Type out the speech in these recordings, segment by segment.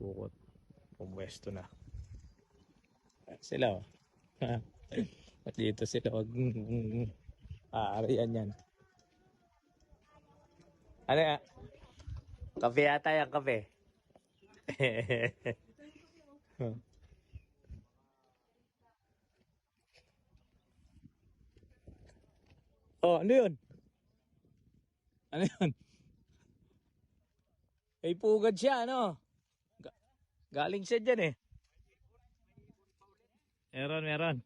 pukot. Pumwesto na. Sila oh. At dito sila wag aarian yan. Ano ya? Kape yata yan, kape. Oh, ano yun? Ano yun? May pugad siya, ano? Galing siya dyan eh. Meron.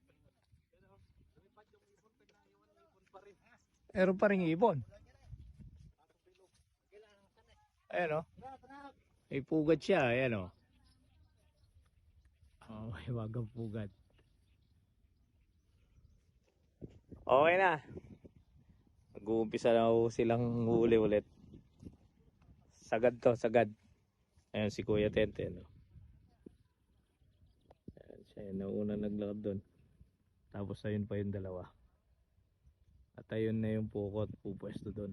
Meron pa rin ibon. Ayan o. May pugad siya, ayan o. Oh, may wagang pugad. Okay na. Mag-uumpisa na silang huli ulit. Sagad to, sagad. Ayan si Kuya Tente, no? Ayan siya, yung nauna naglakad doon. Tapos ayun pa yung dalawa. At ayun na yung pukot, pupwesto doon.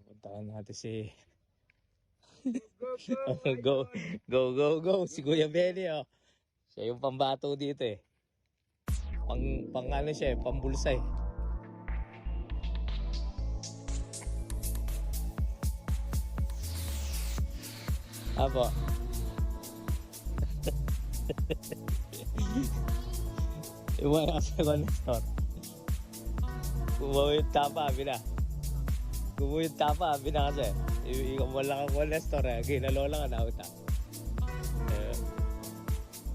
Puntahan natin si... Go. Si Kuya Benny, oh. Siya yung pambato dito eh. Pang ano siya eh, pambulsay. Apo. Yung mga kasi connector. Kumuha yung tapa, bina. Kumuha yung tapa, bina kasi. Wala kang connector eh. Ginalola ka na uta.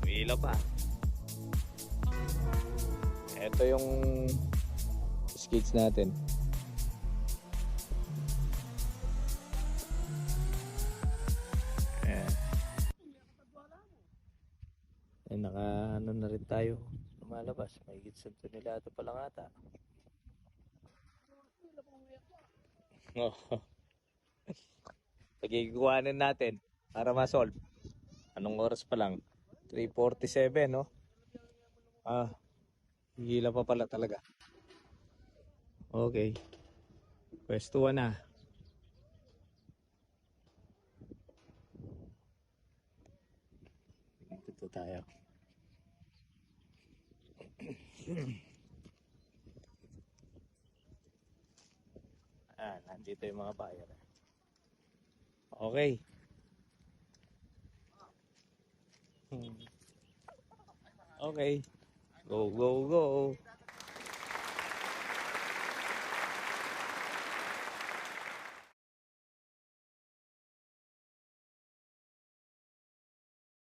Wila pa. Ito yung skids natin. Naka ano na rin tayo lumalabas. May gitsan to nila ito pala nga ata. Pagkikuhanin natin para ma-solve. Anong oras pa lang? 3:47 no? Hila pa pala talaga. Okay. Pwestuhan na. Dito tayo. Nandito yung mga buyer. Okay. Okay. Go.